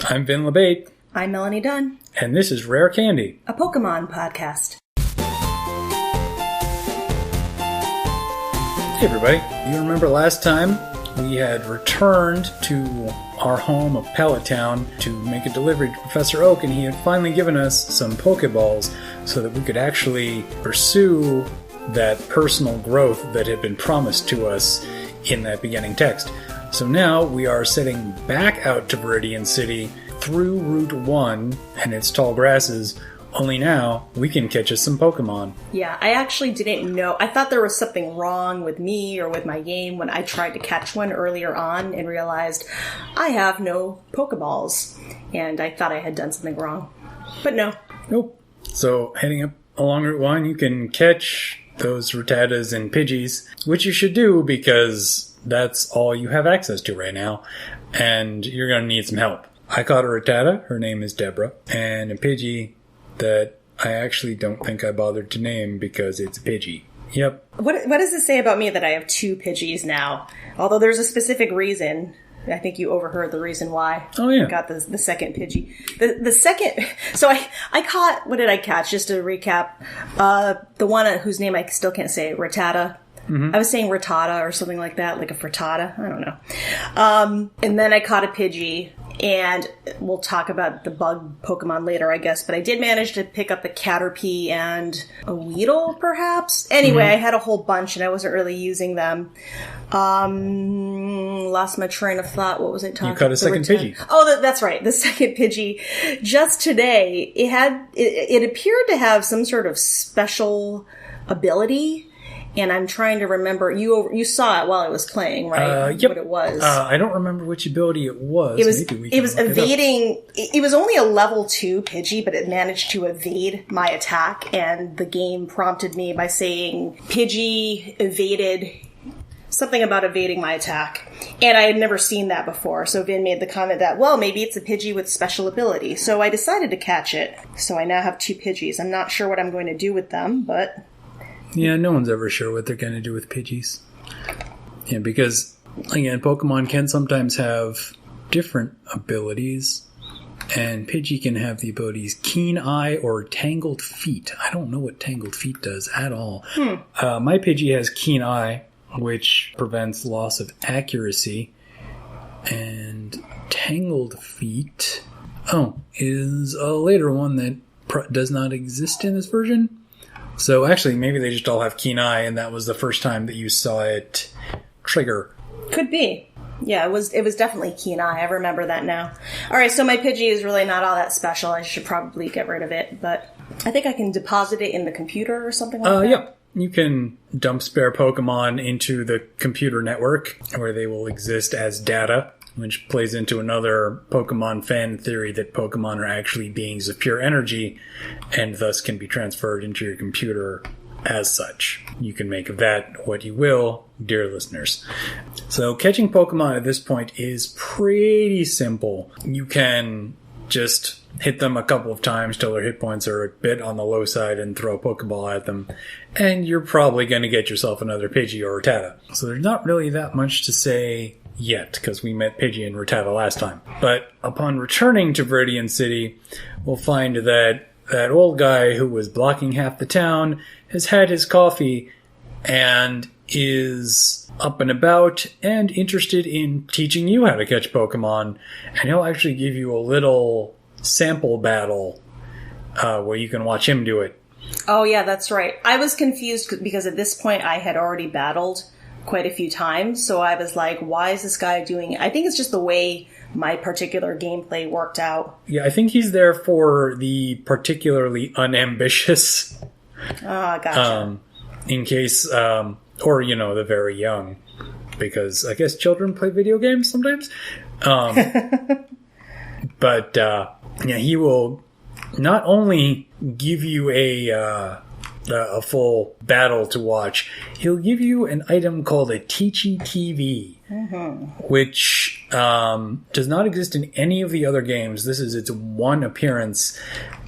I'm Vin LeBate. I'm Melanie Dunn. And this is Rare Candy, a Pokemon podcast. Hey everybody, you remember last time we had returned to our home of Pallet Town to make a delivery to Professor Oak, and he had finally given us some pokeballs so that we could actually pursue that personal growth that had been promised to us in that beginning text. So now we are setting back out to Viridian City through Route 1 and its tall grasses, only now we can catch us some Pokemon. Yeah, I actually didn't know. I thought there was something wrong with me or with my game when I tried to catch one earlier on and realized I have no Pokeballs. And I thought I had done something wrong. But no. Nope. So heading up along Route 1, you can catch those Rattatas and Pidgeys, which you should do because that's all you have access to right now, and you're going to need some help. I caught a Rattata, her name is Deborah, and a Pidgey that I actually don't think I bothered to name because it's a Pidgey. Yep. What does it say about me that I have two Pidgeys now? Although there's a specific reason. I think you overheard the reason why. Oh, yeah. I got the second Pidgey. The second... So I caught... What did I catch? Just to recap. The one whose name I still can't say, Rattata. Mm-hmm. I was saying Rattata or something like that, like a frittata. I don't know. And then I caught a Pidgey, and we'll talk about the bug Pokemon later, I guess. But I did manage to pick up a Caterpie and a Weedle, perhaps. Anyway, I had a whole bunch, and I wasn't really using them. Lost my train of thought. What was I talking about? You caught a second Pidgey. Oh, that's right. The second Pidgey. Just today, it appeared to have some sort of special ability. And I'm trying to remember. You saw it while I was playing, right? Yep. What it was. I don't remember which ability it was. It was evading. It was only a level 2 Pidgey, but it managed to evade my attack. And the game prompted me by saying Pidgey evaded something about evading my attack. And I had never seen that before. So Vin made the comment that, well, maybe it's a Pidgey with special ability. So I decided to catch it. So I now have 2 Pidgeys. I'm not sure what I'm going to do with them, but... Yeah, no one's ever sure what they're going to do with Pidgeys. Yeah, because, again, Pokemon can sometimes have different abilities, and Pidgey can have the abilities Keen Eye or Tangled Feet. I don't know what Tangled Feet does at all. My Pidgey has Keen Eye, which prevents loss of accuracy, and Tangled Feet, is a later one that does not exist in this version. So actually, maybe they just all have Keen Eye, and that was the first time that you saw it trigger. Could be. Yeah, it was definitely Keen Eye. I remember that now. All right, so my Pidgey is really not all that special. I should probably get rid of it, but I think I can deposit it in the computer or something like that. Yep. You can dump spare Pokemon into the computer network, where they will exist as data, which plays into another Pokemon fan theory that Pokemon are actually beings of pure energy and thus can be transferred into your computer as such. You can make of that what you will, dear listeners. So catching Pokemon at this point is pretty simple. You can just hit them a couple of times till their hit points are a bit on the low side and throw a Pokeball at them, and you're probably going to get yourself another Pidgey or Rattata. So there's not really that much to say yet, because we met Pidgey and Rattata last time. But upon returning to Viridian City, we'll find that that old guy who was blocking half the town has had his coffee and is up and about and interested in teaching you how to catch Pokemon. And he'll actually give you a little sample battle where you can watch him do it. Oh, yeah, that's right. I was confused because at this point I had already battled quite a few times, so I was like, why is this guy doing it? I think it's just the way my particular gameplay worked out. Yeah, I think he's there for the particularly unambitious. Gotcha. In case, or, the very young, because I guess children play video games sometimes. But, he will not only give you a full battle to watch, he'll give you an item called a Teachy TV, which does not exist in any of the other games. This is its one appearance,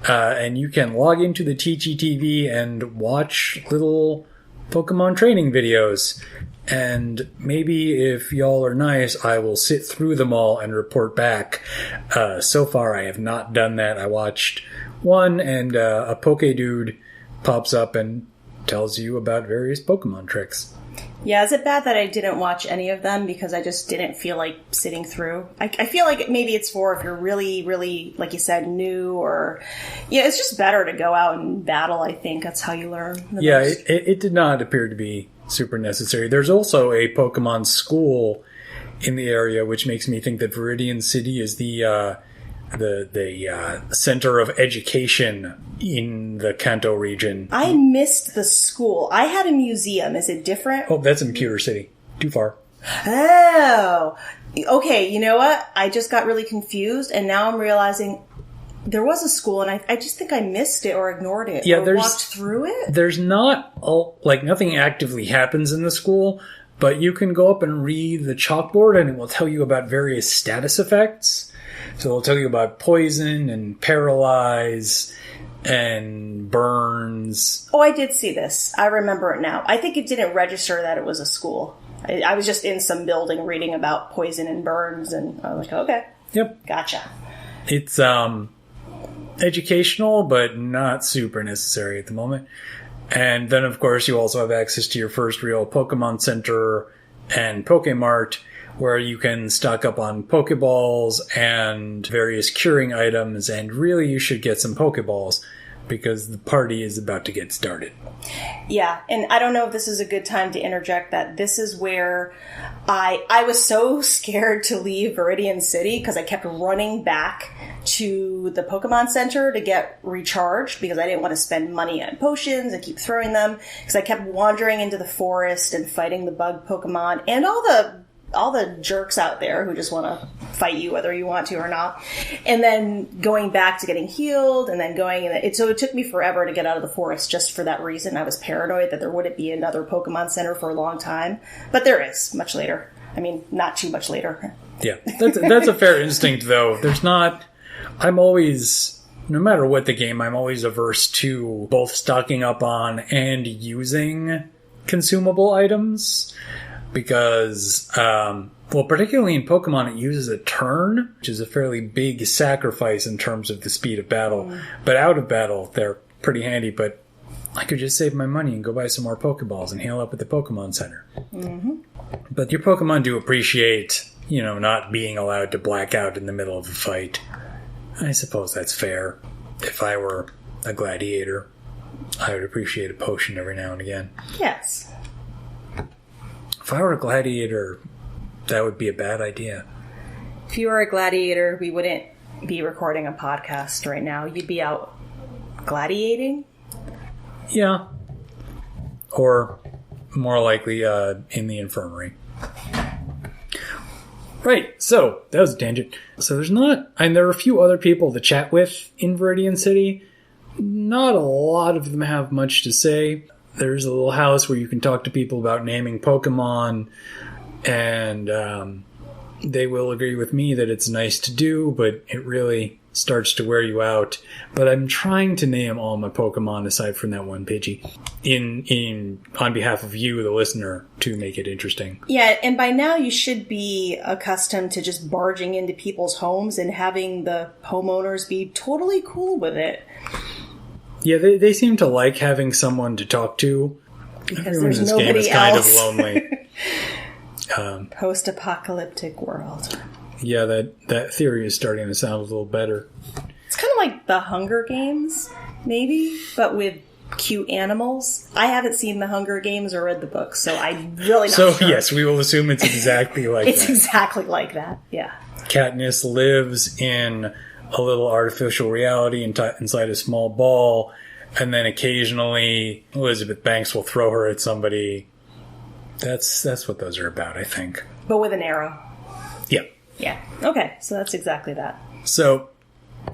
and you can log into the Teachy TV and watch little Pokemon training videos. And maybe if y'all are nice, I will sit through them all and report back. So far, I have not done that. I watched one, and a Poke Dude pops up and tells you about various Pokemon tricks. Yeah, is it bad that I didn't watch any of them because I just didn't feel like sitting through? I feel like maybe it's for if you're really, really, like you said, new or... Yeah, it's just better to go out and battle, I think. That's how you learn. Yeah, it did not appear to be super necessary. There's also a Pokemon school in the area, which makes me think that Viridian City is the center of education in the Kanto region. I missed the school. I had a museum. Is it different? Oh, that's in Pewter City. Too far. Oh. Okay, you know what? I just got really confused, and now I'm realizing there was a school, and I just think I missed it or ignored it or walked through it. There's not, nothing actively happens in the school, but you can go up and read the chalkboard, and it will tell you about various status effects. So it'll tell you about poison and paralyze and burns. Oh, I did see this. I remember it now. I think it didn't register that it was a school. I was just in some building reading about poison and burns, and I was like, okay. Yep. Gotcha. It's educational, but not super necessary at the moment. And then, of course, you also have access to your first real Pokemon Center and Pokemart, where you can stock up on Pokeballs and various curing items, and really you should get some Pokeballs, because the party is about to get started. Yeah, and I don't know if this is a good time to interject that this is where I was so scared to leave Viridian City because I kept running back to the Pokemon Center to get recharged because I didn't want to spend money on potions and keep throwing them, because I kept wandering into the forest and fighting the bug Pokemon and all the jerks out there who just want to fight you whether you want to or not. And then going back to getting healed and then so it took me forever to get out of the forest just for that reason. I was paranoid that there wouldn't be another Pokemon Center for a long time. But there is, much later. I mean, not too much later. Yeah, that's a fair instinct, though. I'm always, no matter what the game, I'm always averse to both stocking up on and using consumable items. Because, particularly in Pokemon, it uses a turn, which is a fairly big sacrifice in terms of the speed of battle. But out of battle, they're pretty handy. But I could just save my money and go buy some more Pokeballs and heal up at the Pokemon Center. Mm-hmm. But your Pokemon do appreciate, not being allowed to black out in the middle of a fight. I suppose that's fair. If I were a gladiator, I would appreciate a potion every now and again. Yes. If I were a gladiator, that would be a bad idea. If you were a gladiator, we wouldn't be recording a podcast right now. You'd be out gladiating? Yeah. Or, more likely, in the infirmary. Right, so, that was a tangent. So there are a few other people to chat with in Viridian City. Not a lot of them have much to say. There's a little house where you can talk to people about naming Pokemon, and they will agree with me that it's nice to do, but it really starts to wear you out. But I'm trying to name all my Pokemon aside from that one Pidgey on behalf of you, the listener, to make it interesting. Yeah, and by now you should be accustomed to just barging into people's homes and having the homeowners be totally cool with it. Yeah, they seem to like having someone to talk to. Because there's nobody else. Kind of lonely. Post-apocalyptic world. Yeah, that theory is starting to sound a little better. It's kind of like the Hunger Games, maybe, but with cute animals. I haven't seen the Hunger Games or read the book, so I'm really not sure. So, yes, we will assume it's exactly like that. It's exactly like that, yeah. Katniss lives in a little artificial reality inside a small ball, and then occasionally Elizabeth Banks will throw her at somebody. That's what those are about, I think. But with an arrow. Yeah. Yeah. Okay, so that's exactly that. So,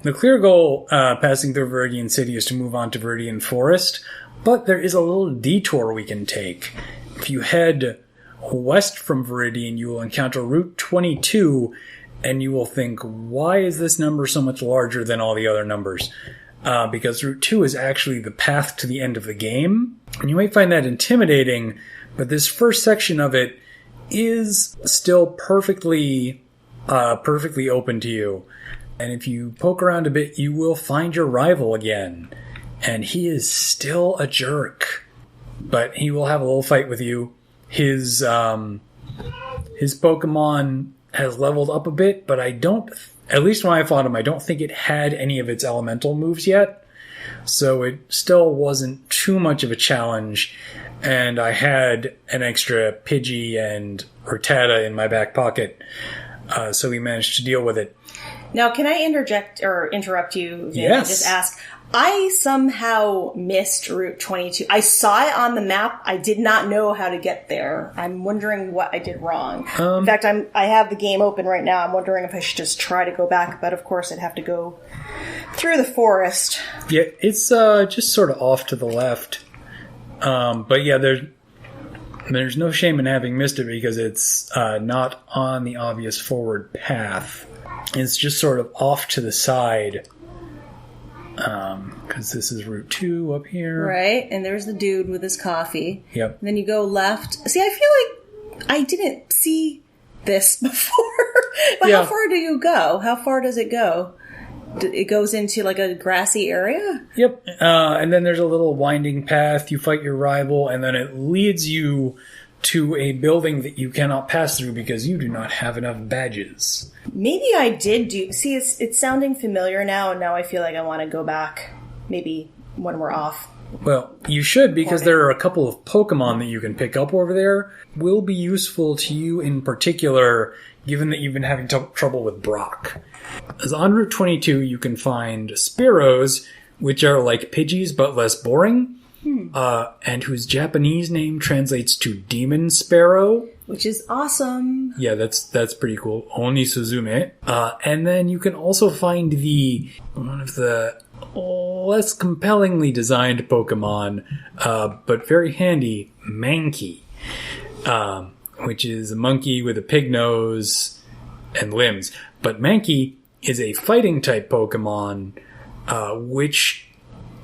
the clear goal passing through Viridian City is to move on to Viridian Forest, but there is a little detour we can take. If you head west from Viridian, you will encounter Route 22, and you will think, why is this number so much larger than all the other numbers? because Route 2 is actually the path to the end of the game. And you might find that intimidating, but this first section of it is still perfectly open to you. And if you poke around a bit, you will find your rival again. And he is still a jerk. But he will have a little fight with you. His Pokemon has leveled up a bit, but at least when I fought him, I don't think it had any of its elemental moves yet. So it still wasn't too much of a challenge. And I had an extra Pidgey and Rattata in my back pocket. So we managed to deal with it. Now, can I interrupt you? Yes. And just ask, I somehow missed Route 22. I saw it on the map. I did not know how to get there. I'm wondering what I did wrong. In fact, I have the game open right now. I'm wondering if I should just try to go back. But of course, I'd have to go through the forest. Yeah, it's just sort of off to the left. But yeah, there's no shame in having missed it because it's not on the obvious forward path. It's just sort of off to the side. Because this is Route 2 up here. Right, and there's the dude with his coffee. Yep. And then you go left. See, I feel like I didn't see this before. But Yeah. How far do you go? How far does it go? It goes into like a grassy area? Yep. And then there's a little winding path. You fight your rival, and then it leads you to a building that you cannot pass through because you do not have enough badges. Maybe I did do... See, it's sounding familiar now, and now I feel like I want to go back maybe when we're off. Well, you should, because there are a couple of Pokemon that you can pick up over there. Will be useful to you in particular, given that you've been having trouble with Brock. As on Route 22, you can find Spearows, which are like Pidgeys but less boring. And whose Japanese name translates to Demon Sparrow. Which is awesome. Yeah, that's pretty cool. Oni Suzume. And then you can also find one of the less compellingly designed Pokemon, but very handy, Mankey. Which is a monkey with a pig nose and limbs. But Mankey is a fighting type Pokemon, which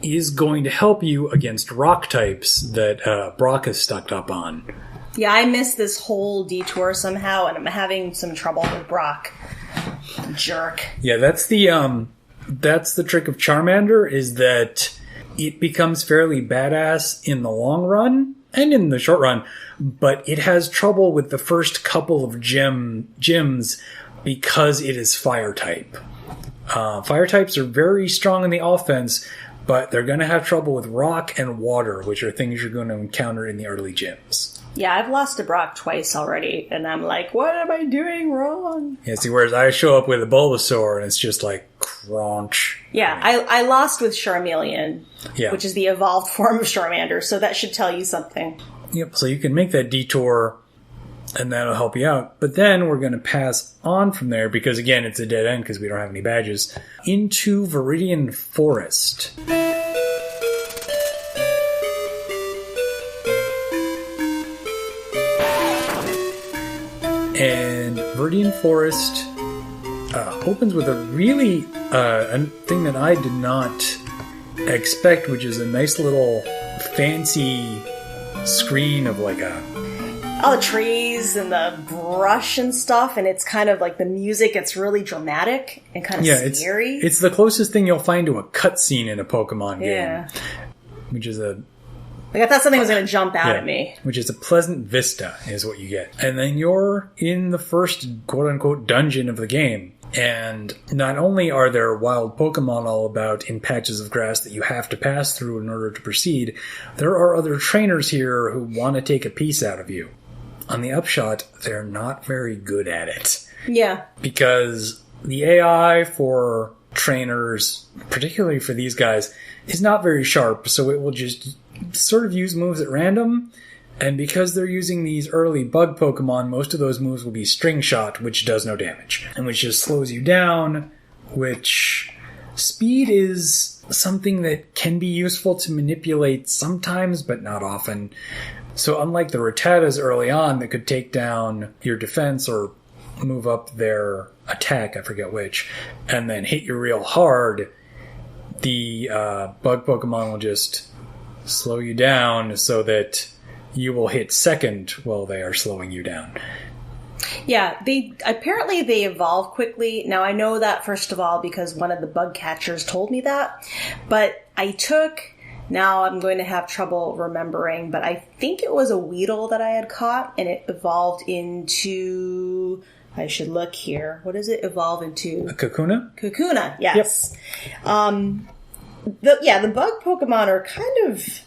is going to help you against rock types that Brock is stuck up on. Yeah, I missed this whole detour somehow, and I'm having some trouble with Brock. Jerk. Yeah, that's the trick of Charmander, is that it becomes fairly badass in the long run and in the short run, but it has trouble with the first couple of gyms because it is fire type. Fire types are very strong in the offense, but they're going to have trouble with rock and water, which are things you're going to encounter in the early gyms. Yeah, I've lost to Brock twice already, and I'm like, what am I doing wrong? Yeah, see, whereas I show up with a Bulbasaur, and it's just like, crunch. Yeah, I lost with Charmeleon, Yeah. which is the evolved form of Charmander, so that should tell you something. Yep, so you can make that detour, and that'll help you out. But then we're going to pass on from there, because again, it's a dead end because we don't have any badges, into Viridian Forest. And Viridian Forest opens with a really a thing that I did not expect, which is a nice little fancy screen of like all the trees and the brush and stuff, and it's kind of like the music, it's really dramatic and kind of scary. It's the closest thing you'll find to a cutscene in a Pokemon game. Yeah. Which is I thought something was going to jump out at me. Which is a pleasant vista, is what you get. And then you're in the first quote-unquote dungeon of the game. And not only are there wild Pokemon all about in patches of grass that you have to pass through in order to proceed, there are other trainers here who want to take a piece out of you. On the upshot, they're not very good at it. Yeah. Because the AI for trainers, particularly for these guys, is not very sharp, so it will just sort of use moves at random, and because they're using these early bug Pokemon, most of those moves will be String Shot, which does no damage, and which just slows you down, which speed is something that can be useful to manipulate sometimes, but not often. So unlike the Rattatas early on that could take down your defense or move up their attack, I forget which, and then hit you real hard, the bug Pokemon will just slow you down so that you will hit second while they are slowing you down. Yeah, they evolve quickly. Now, I know that, first of all, because one of the bug catchers told me that. But now I'm going to have trouble remembering, but I think it was a Weedle that I had caught, and it evolved into... I should look here. What does it evolve into? A Kakuna? Kakuna, yes. Yep. The bug Pokemon are kind of...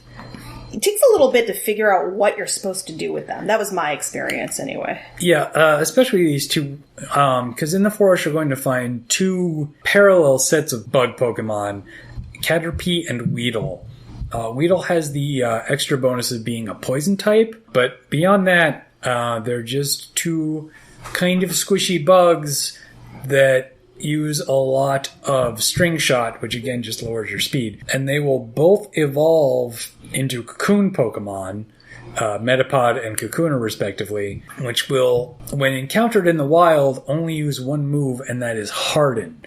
It takes a little bit to figure out what you're supposed to do with them. That was my experience, anyway. Yeah, especially these two, because in the forest you're going to find two parallel sets of bug Pokemon, Caterpie and Weedle. Weedle has the extra bonus of being a poison type, but beyond that, they're just two kind of squishy bugs that use a lot of string shot, which again just lowers your speed. And they will both evolve into cocoon Pokemon, Metapod and Kakuna respectively, which will, when encountered in the wild, only use one move, and that is Harden.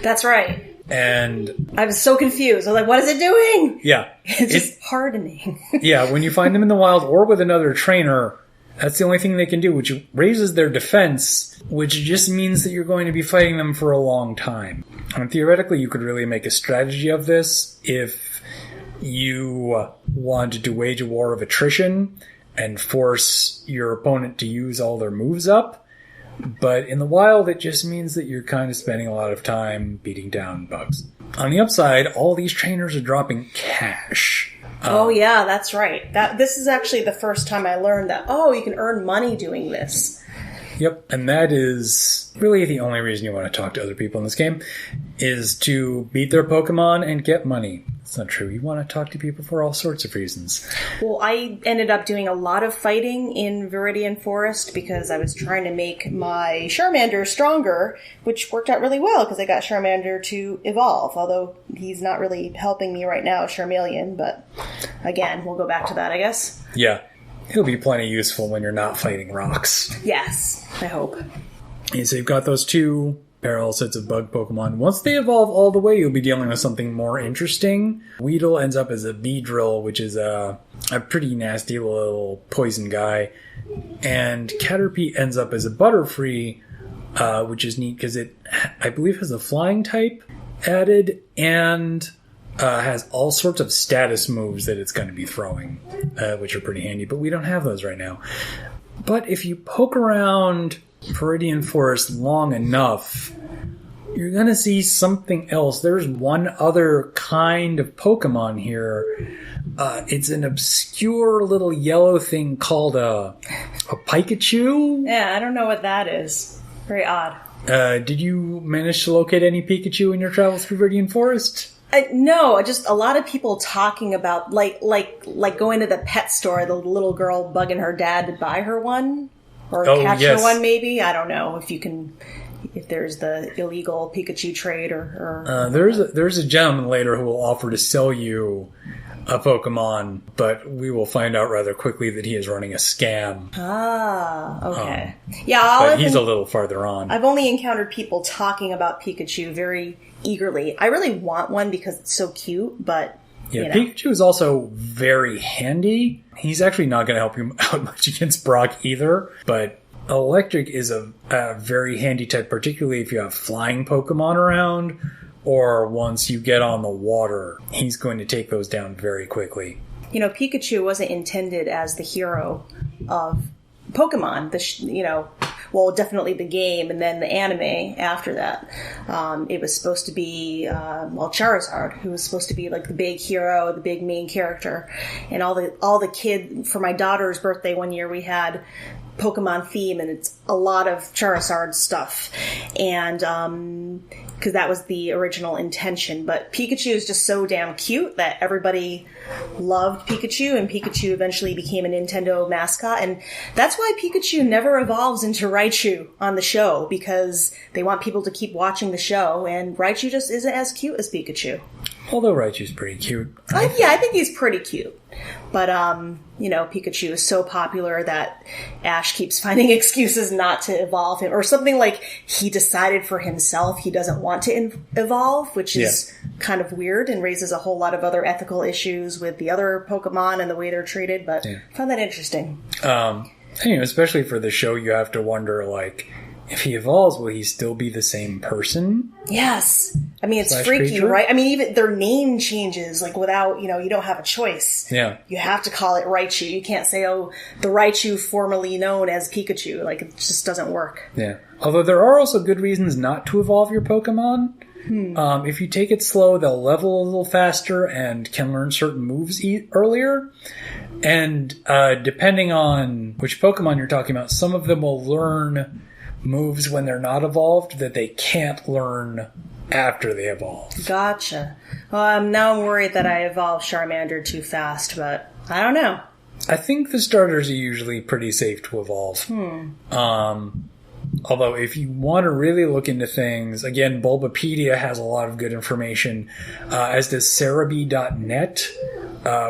That's right. And I was so confused. I was like, what is it doing? Yeah. It's just hardening. Yeah, when you find them in the wild or with another trainer, that's the only thing they can do, which raises their defense, which just means that you're going to be fighting them for a long time. And theoretically, you could really make a strategy of this if you wanted to wage a war of attrition and force your opponent to use all their moves up. But in the wild, it just means that you're kind of spending a lot of time beating down bugs. On the upside, all these trainers are dropping cash. Oh, yeah, that's right. This is actually the first time I learned that, you can earn money doing this. Yep, and that is really the only reason you want to talk to other people in this game, is to beat their Pokemon and get money. It's not true. You want to talk to people for all sorts of reasons. Well, I ended up doing a lot of fighting in Viridian Forest because I was trying to make my Charmander stronger, which worked out really well because I got Charmander to evolve, although he's not really helping me right now, Charmeleon, but again, we'll go back to that, I guess. Yeah. He'll be plenty useful when you're not fighting rocks. Yes, I hope. And so you've got those two parallel sets of bug Pokemon. Once they evolve all the way, you'll be dealing with something more interesting. Weedle ends up as a Beedrill, which is a pretty nasty little poison guy. And Caterpie ends up as a Butterfree, which is neat because it, I believe, has a flying type added and has all sorts of status moves that it's going to be throwing, which are pretty handy, but we don't have those right now. But if you poke around Viridian Forest long enough, you're going to see something else. There's one other kind of Pokemon here. It's an obscure little yellow thing called a Pikachu. Yeah, I don't know what that is. Very odd. Did you manage to locate any Pikachu in your travels through Viridian Forest? No, just a lot of people talking about, like going to the pet store, the little girl bugging her dad to buy her one. Or catch her one, maybe. I don't know if there's the illegal Pikachu trade or there's a gentleman later who will offer to sell you a Pokemon, but we will find out rather quickly that he is running a scam. Ah, okay. But he's a little farther on. I've only encountered people talking about Pikachu very eagerly. I really want one because it's so cute, but yeah, Pikachu is also very handy. He's actually not going to help you out much against Brock either, but Electric is a very handy type, particularly if you have flying Pokemon around, or once you get on the water, he's going to take those down very quickly. Pikachu wasn't intended as the hero of Pokemon, definitely the game and then the anime after that. It was supposed to be, Charizard, who was supposed to be like the big hero, the big main character. And all the kids, for my daughter's birthday one year, we had Pokemon theme, and it's a lot of Charizard stuff. And, because that was the original intention. But Pikachu is just so damn cute that everybody loved Pikachu, and Pikachu eventually became a Nintendo mascot. And that's why Pikachu never evolves into Raichu on the show, because they want people to keep watching the show, and Raichu just isn't as cute as Pikachu. Although Raichu's pretty cute. I think he's pretty cute. But, Pikachu is so popular that Ash keeps finding excuses not to evolve him. Or something like he decided for himself he doesn't want to evolve, which is kind of weird and raises a whole lot of other ethical issues with the other Pokemon and the way they're treated, but I found that interesting. Especially for the show, you have to wonder, like, if he evolves, will he still be the same person? Yes. I mean, it's freaky, creature? right? I mean, even their name changes, like, without, you don't have a choice. Yeah. You have to call it Raichu. You can't say, oh, the Raichu formerly known as Pikachu. Like, it just doesn't work. Yeah. Although there are also good reasons not to evolve your Pokemon. If you take it slow, they'll level a little faster and can learn certain moves earlier. And depending on which Pokemon you're talking about, some of them will learn moves when they're not evolved that they can't learn after they evolve. Gotcha. Well, now I'm worried that I evolved Charmander too fast, but I don't know. I think the starters are usually pretty safe to evolve. Although, if you want to really look into things, again, Bulbapedia has a lot of good information, as does Cerebi.net,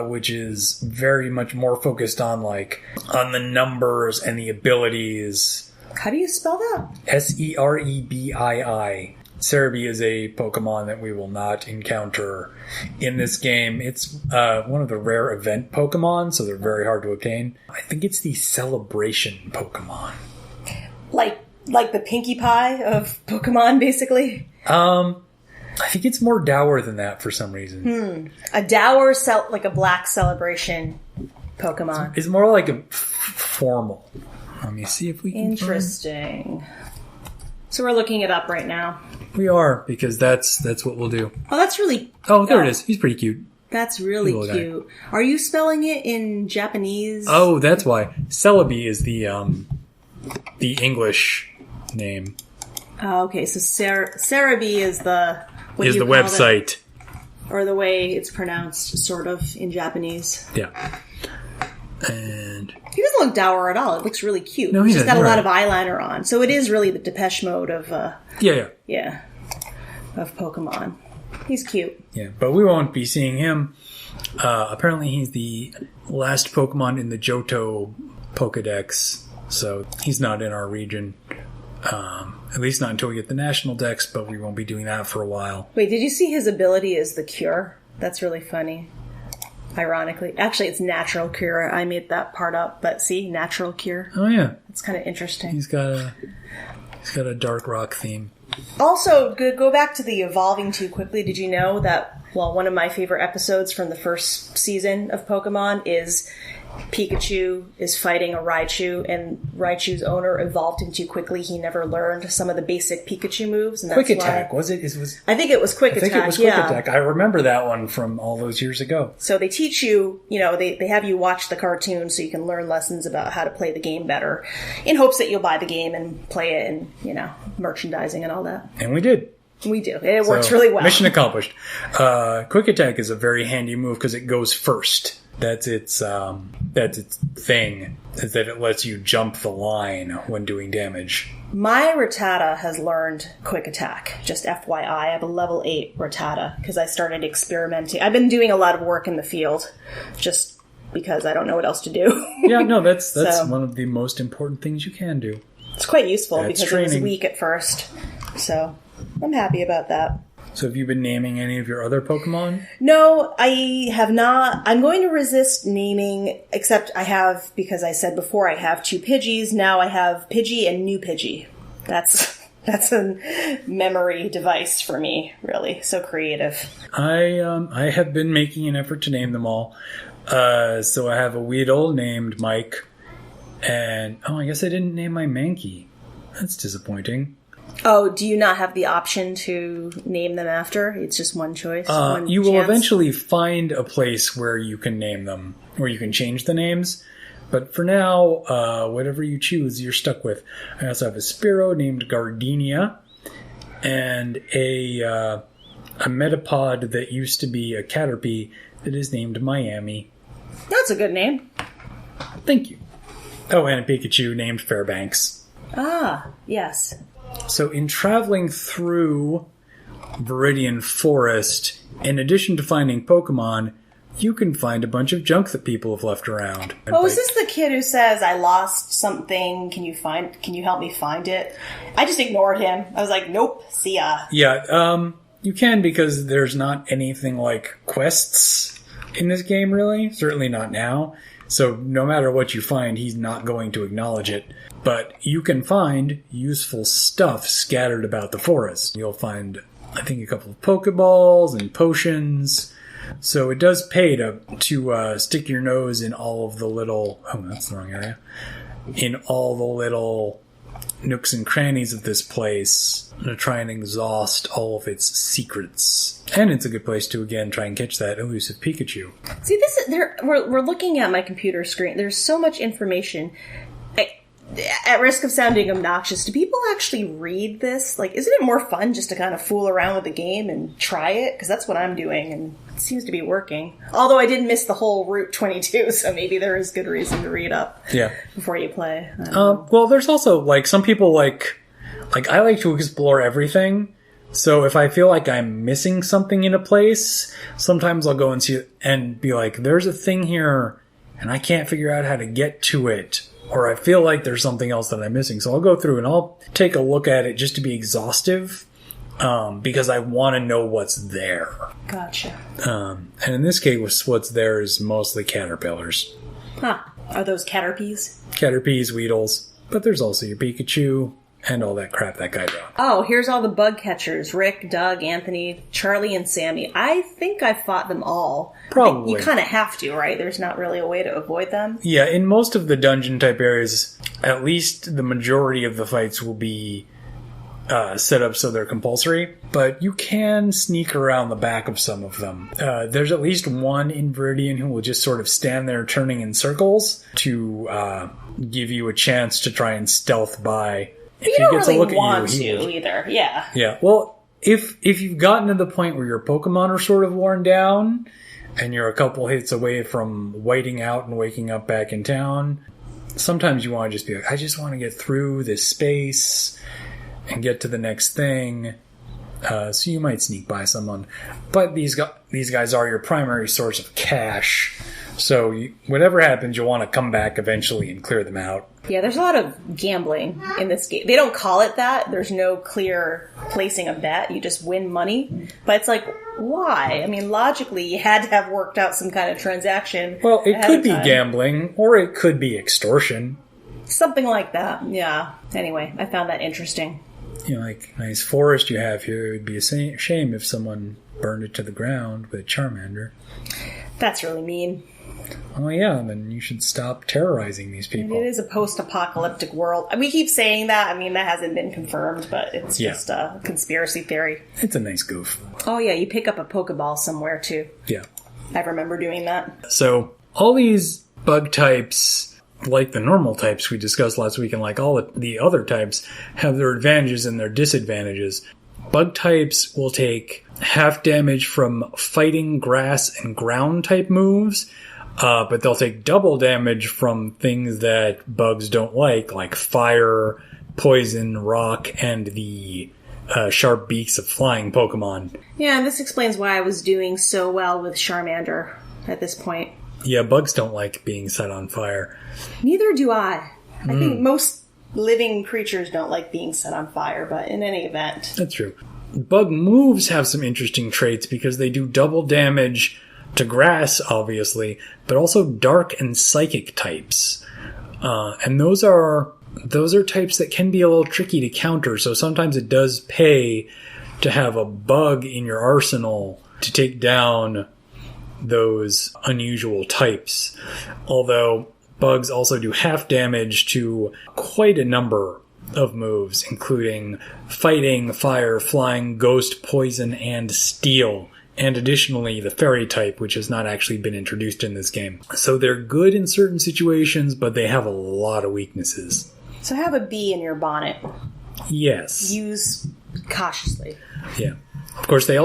which is very much more focused on, on the numbers and the abilities. How do you spell that? Serebii. Cerebi is a Pokemon that we will not encounter in this game. It's one of the rare event Pokemon, so they're very hard to obtain. I think it's the Celebration Pokemon. Like the Pinkie Pie of Pokemon, basically? I think it's more dour than that for some reason. A dour, like a black celebration Pokemon. It's more like a formal. Let me see if we can Interesting. So we're looking it up right now. We are, because that's what we'll do. Oh, that's really... Oh, there it is. He's pretty cute. That's really cute. Guy. Are you spelling it in Japanese? Oh, that's why. Celebi is the English name. Oh, okay. So Cerebi is the... Is the website. Or the way it's pronounced, sort of, in Japanese. Yeah. And... He doesn't look dour at all. It looks really cute. No, He's just got a lot of eyeliner on. So it is really the Depeche Mode of... Yeah. Of Pokemon. He's cute. Yeah, but we won't be seeing him. Apparently he's the last Pokemon in the Johto Pokedex, so he's not in our region. At least not until we get the National Dex, but we won't be doing that for a while. Wait, did you see his ability as the Cure? That's really funny. Ironically. Actually, it's Natural Cure. I made that part up, but see? Natural Cure. Oh, yeah. It's kind of interesting. He's got a dark rock theme. Also, go back to the evolving too quickly. Did you know that, one of my favorite episodes from the first season of Pokemon is Pikachu is fighting a Raichu, and Raichu's owner evolved him too quickly. He never learned some of the basic Pikachu moves. And that's Quick Attack, was it? I think it was Quick Attack. I think it was Quick Attack. I remember that one from all those years ago. So they teach you, they have you watch the cartoon so you can learn lessons about how to play the game better, in hopes that you'll buy the game and play it, and, merchandising and all that. And we did. We do. It works really well. Mission accomplished. Quick Attack is a very handy move because it goes first. That's its thing, is that it lets you jump the line when doing damage. My Rattata has learned Quick Attack. Just FYI, I have a level 8 Rattata because I started experimenting. I've been doing a lot of work in the field just because I don't know what else to do. Yeah, no, that's one of the most important things you can do. It's quite useful because training. It was weak at first. So I'm happy about that. So have you been naming any of your other Pokemon? No, I have not. I'm going to resist naming, except I have, because I said before I have 2 Pidgeys. Now I have Pidgey and New Pidgey. That's a memory device for me, really. So creative. I have been making an effort to name them all. So I have a Weedle named Mike. And, I guess I didn't name my Mankey. That's disappointing. Oh, do you not have the option to name them after? It's just one choice? You will eventually find a place where you can name them, where you can change the names. But for now, whatever you choose, you're stuck with. I also have a Spearow named Gardenia, and a Metapod that used to be a Caterpie that is named Miami. That's a good name. Thank you. Oh, and a Pikachu named Fairbanks. Ah, yes. So in traveling through Viridian Forest, in addition to finding Pokemon, you can find a bunch of junk that people have left around. Oh, is this the kid who says, I lost something, can you help me find it? I just ignored him. I was like, nope, see ya. Yeah, You can, because there's not anything like quests in this game, really. Certainly not now. So no matter what you find, he's not going to acknowledge it. But you can find useful stuff scattered about the forest. You'll find, I think, a couple of pokeballs and potions. So it does pay to stick your nose in all of the little... Oh, that's the wrong area. In all the little nooks and crannies of this place to try and exhaust all of its secrets. And it's a good place to, again, try and catch that elusive Pikachu. See, we're looking at my computer screen. There's so much information. At risk of sounding obnoxious, do people actually read this? Like, isn't it more fun just to kind of fool around with the game and try it? Because that's what I'm doing, and it seems to be working. Although I did miss the whole Route 22, so maybe there is good reason to read up before you play. Well, there's also, like, some people like I like to explore everything. So if I feel like I'm missing something in a place, sometimes I'll go and see it and be like, there's a thing here, and I can't figure out how to get to it. Or I feel like there's something else that I'm missing. So I'll go through and I'll take a look at it just to be exhaustive, because I want to know what's there. Gotcha. And in this case, what's there is mostly caterpillars. Huh. Are those Caterpies? Caterpies, Weedles. But there's also your Pikachu and all that crap that guy brought. Oh, here's all the bug catchers. Rick, Doug, Anthony, Charlie, and Sammy. I think I fought them all. Probably. You kind of have to, right? There's not really a way to avoid them. Yeah, in most of the dungeon-type areas, at least the majority of the fights will be set up so they're compulsory. But you can sneak around the back of some of them. There's at least one in Viridian who will just sort of stand there turning in circles to give you a chance to try and stealth by. But you don't really want to either, yeah. Yeah, well, if you've gotten to the point where your Pokemon are sort of worn down, and you're a couple hits away from whiting out and waking up back in town, sometimes you want to just be like, I just want to get through this space and get to the next thing. So you might sneak by someone. But these guys are your primary source of cash. So whatever happens, you'll want to come back eventually and clear them out. Yeah, there's a lot of gambling in this game. They don't call it that. There's no clear placing a bet. You just win money. But it's like, why? I mean, logically, you had to have worked out some kind of transaction. Well, it could be gambling, or it could be extortion. Something like that, yeah. Anyway, I found that interesting. You know, like, nice forest you have here. It would be a shame if someone burned it to the ground with a Charmander. That's really mean. Oh, yeah, then you should stop terrorizing these people. It is a post-apocalyptic world. We keep saying that. I mean, that hasn't been confirmed, but it's just a conspiracy theory. It's a nice goof. Oh, yeah, you pick up a Pokeball somewhere, too. Yeah. I remember doing that. So, all these bug types, like the normal types we discussed last week, and like all the other types, have their advantages and their disadvantages. Bug types will take half damage from fighting, grass, and ground type moves, but they'll take double damage from things that bugs don't like fire, poison, rock, and the sharp beaks of flying Pokemon. Yeah, and this explains why I was doing so well with Charmander at this point. Yeah, bugs don't like being set on fire. Neither do I. I think most living creatures don't like being set on fire, but in any event. That's true. Bug moves have some interesting traits because they do double damage to grass, obviously, but also dark and psychic types. And those are types that can be a little tricky to counter, so sometimes it does pay to have a bug in your arsenal to take down those unusual types. Although bugs also do half damage to quite a number of moves, including fighting, fire, flying, ghost, poison, and steel. And additionally, the fairy type, which has not actually been introduced in this game. So they're good in certain situations, but they have a lot of weaknesses. So have a bee in your bonnet. Yes. Use cautiously. Yeah. Of course, a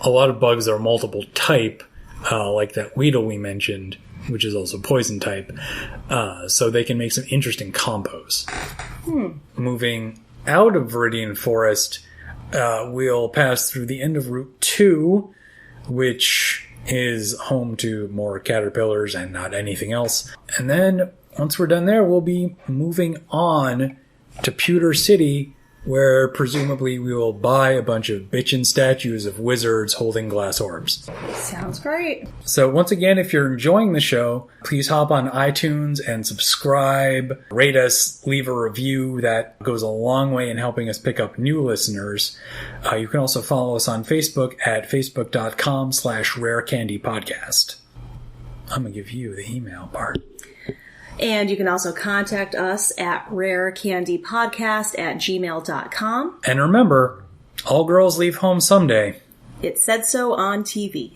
lot of bugs are multiple type, like that Weedle we mentioned, which is also poison type. So they can make some interesting combos. Moving out of Viridian Forest, we'll pass through the end of Route 2, which is home to more caterpillars and not anything else. And then, once we're done there, we'll be moving on to Pewter City, where presumably we will buy a bunch of bitchin' statues of wizards holding glass orbs. Sounds great. So once again, if you're enjoying the show, please hop on iTunes and subscribe, rate us, leave a review. That goes a long way in helping us pick up new listeners. You can also follow us on Facebook at facebook.com/rarecandypodcast. I'm going to give you the email part. And you can also contact us at rarecandypodcast@gmail.com. And remember, all girls leave home someday. It said so on TV.